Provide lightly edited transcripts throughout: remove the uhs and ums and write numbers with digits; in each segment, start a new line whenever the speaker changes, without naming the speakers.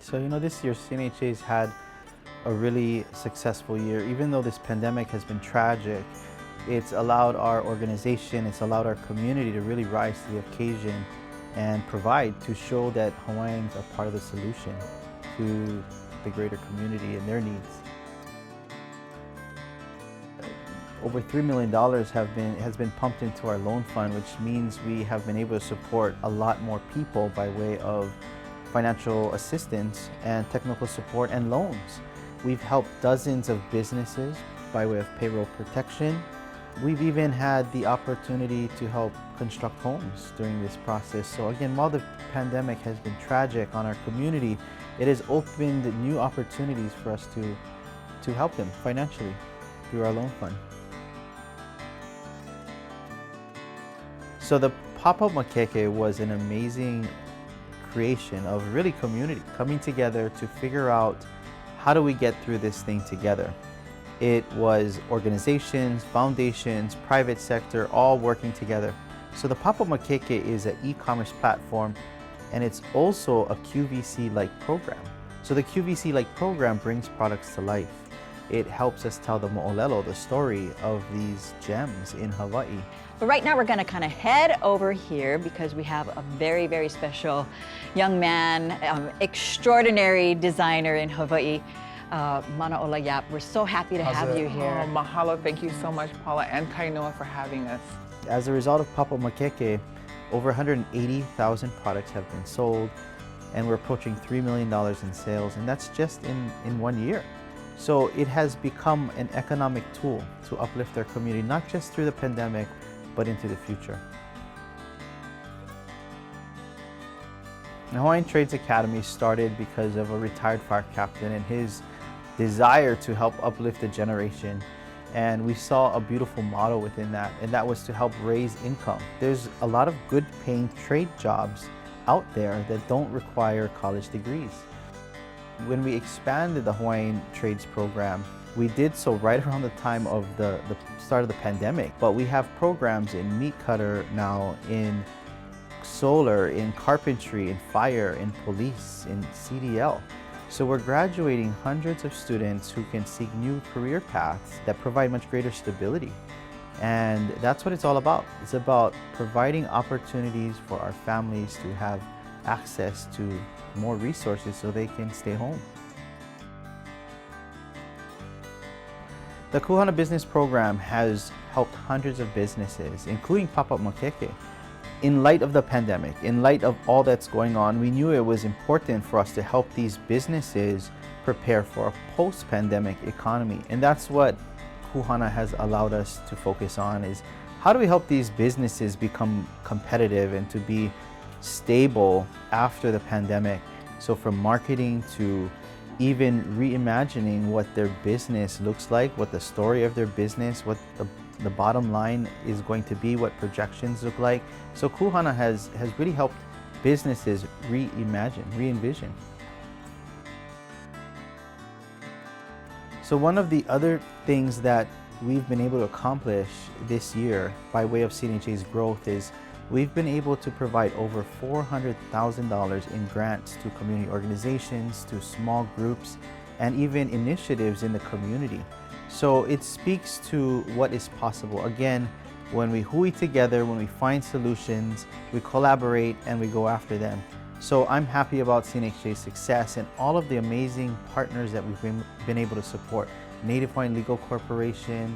So, this year CNHA's had a really successful year. Even though this pandemic has been tragic, it's allowed our organization, it's allowed our community to really rise to the occasion and provide to show that Hawaiians are part of the solution to the greater community and their needs. Over $3 million has been pumped into our loan fund, which means we have been able to support a lot more people by way of financial assistance and technical support and loans. We've helped dozens of businesses by way of payroll protection. We've even had the opportunity to help construct homes during this process. So again, while the pandemic has been tragic on our community, it has opened new opportunities for us to help them financially through our loan fund. So the Pop-Up Makeke was an amazing creation of really community coming together to figure out how do we get through this thing together. It was organizations, foundations, private sector, all working together. So the Pop-Up Makeke is an e-commerce platform, and it's also a QVC-like program. So the QVC-like program brings products to life. It helps us tell the mo'olelo, the story of these gems in Hawaii.
But right now we're going to kind of head over here because we have a very, very special young man, extraordinary designer in Hawaii, Manaola Yap. We're so happy to have you here.
Oh, mahalo. Thank you so much, Paula and Kainoa, for having us.
As a result of Pop-Up Makeke, over 180,000 products have been sold, and we're approaching $3 million in sales, and that's just in 1 year. So it has become an economic tool to uplift our community, not just through the pandemic, but into the future. The Hawaiian Trades Academy started because of a retired fire captain and his desire to help uplift a generation. And we saw a beautiful motto within that, and that was to help raise income. There's a lot of good paying trade jobs out there that don't require college degrees. When we expanded the Hawaiian Trades program, we did so right around the time of the start of the pandemic. But we have programs in meat cutter now, in solar, in carpentry, in fire, in police, in CDL. So we're graduating hundreds of students who can seek new career paths that provide much greater stability. And that's what it's all about. It's about providing opportunities for our families to have access to more resources so they can stay home. The Kuhana Business Program has helped hundreds of businesses, including Pop-Up Makeke. In light of the pandemic, in light of all that's going on, we knew it was important for us to help these businesses prepare for a post-pandemic economy. And that's what Kuhana has allowed us to focus on, is how do we help these businesses become competitive and to be stable after the pandemic. So from marketing to even reimagining what their business looks like, what the story of their business, what the bottom line is going to be, what projections look like. So Kuhana has really helped businesses reimagine, re-envision. So one of the other things that we've been able to accomplish this year by way of CNHA's growth is we've been able to provide over $400,000 in grants to community organizations, to small groups, and even initiatives in the community. So it speaks to what is possible. Again, when we hui together, when we find solutions, we collaborate and we go after them. So I'm happy about CNHA's success and all of the amazing partners that we've been able to support. Native Hawaiian Legal Corporation,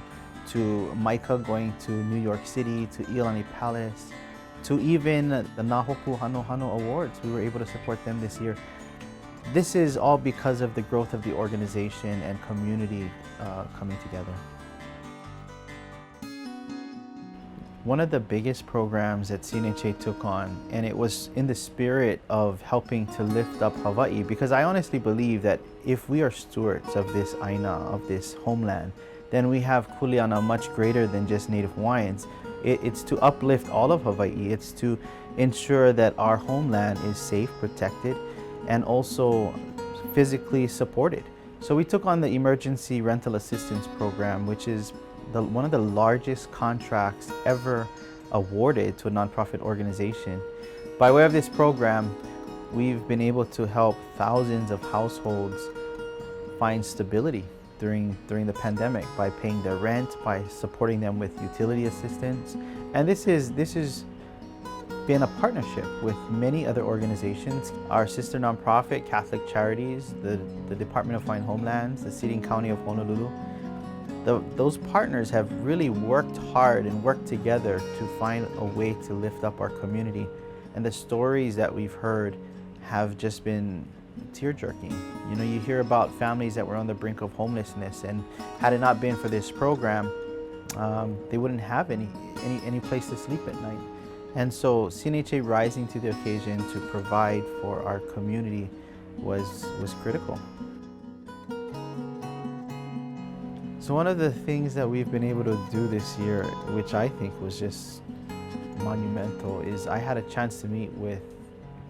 to MICA going to New York City, to Iolani Palace, to even the Nahoku Hano Hano Awards. We were able to support them this year. This is all because of the growth of the organization and community coming together. One of the biggest programs that CNHA took on, and it was in the spirit of helping to lift up Hawaii, because I honestly believe that if we are stewards of this aina, of this homeland, then we have kuleana much greater than just Native Hawaiians. It's to uplift all of Hawaii. It's to ensure that our homeland is safe, protected, and also physically supported. So we took on the Emergency Rental Assistance Program, which is one of the largest contracts ever awarded to a nonprofit organization. By way of this program, we've been able to help thousands of households find stability during the pandemic by paying their rent, by supporting them with utility assistance. And this is been a partnership with many other organizations. Our sister nonprofit, Catholic Charities, the Department of Hawaiian Homelands, the City and County of Honolulu. Those partners have really worked hard and worked together to find a way to lift up our community. And the stories that we've heard have just been tear-jerking. You know, you hear about families that were on the brink of homelessness, and had it not been for this program, they wouldn't have any place to sleep at night. And so CNHA rising to the occasion to provide for our community was critical. So one of the things that we've been able to do this year, which I think was just monumental, is I had a chance to meet with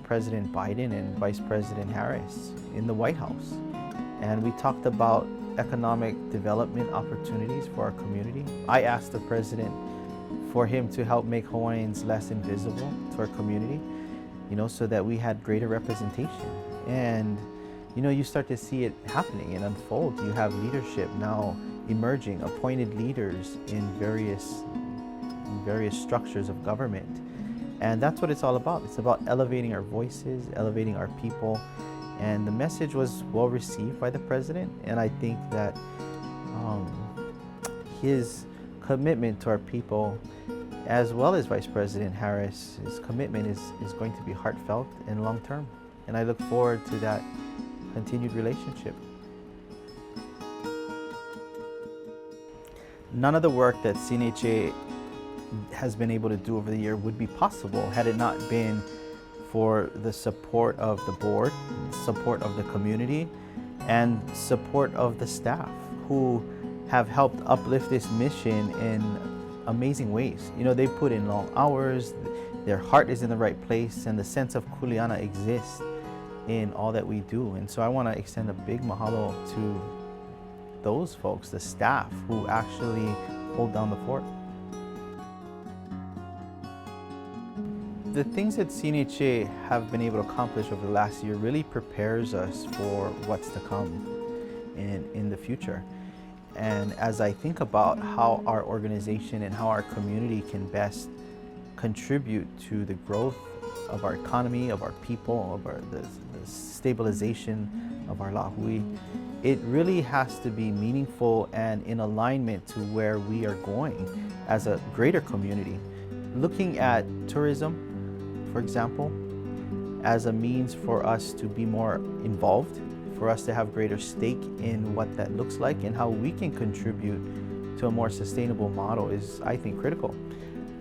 President Biden and Vice President Harris in the White House. And we talked about economic development opportunities for our community. I asked the President for him to help make Hawaiians less invisible to our community, you know, so that we had greater representation. And, you know, you start to see it happening and unfold. You have leadership now emerging, appointed leaders in various structures of government. And that's what it's all about. It's about elevating our voices, elevating our people. And the message was well received by the President. And I think that his commitment to our people, as well as Vice President Harris, his commitment is going to be heartfelt and long-term. And I look forward to that continued relationship. None of the work that CNHA has been able to do over the year would be possible had it not been for the support of the board, support of the community, and support of the staff who have helped uplift this mission in amazing ways. You know, they put in long hours, their heart is in the right place, and the sense of kuleana exists in all that we do. And so I want to extend a big mahalo to those folks, the staff who actually hold down the fort. The things that CNHA have been able to accomplish over the last year really prepares us for what's to come in the future. And as I think about how our organization and how our community can best contribute to the growth of our economy, of our people, of the stabilization of our lahui, it really has to be meaningful and in alignment to where we are going as a greater community. Looking at tourism, for example, as a means for us to be more involved, for us to have greater stake in what that looks like and how we can contribute to a more sustainable model is, I think, critical.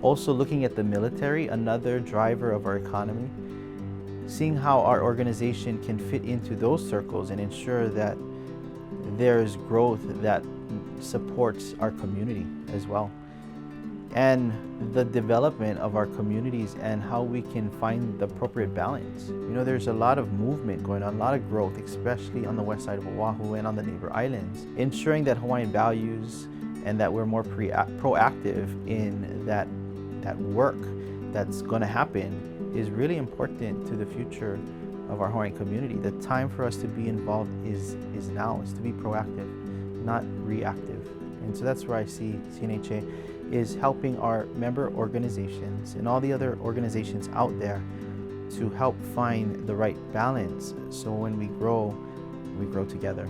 Also looking at the military, another driver of our economy, seeing how our organization can fit into those circles and ensure that there's growth that supports our community as well. And the development of our communities and how we can find the appropriate balance. You know, there's a lot of movement going on, a lot of growth, especially on the west side of Oahu and on the neighbor islands. Ensuring that Hawaiian values and that we're more proactive in that work that's going to happen is really important to the future of our Hawaiian community. The time for us to be involved is now, is to be proactive, not reactive. And so that's where I see CNHA is helping our member organizations and all the other organizations out there to help find the right balance so when we grow together.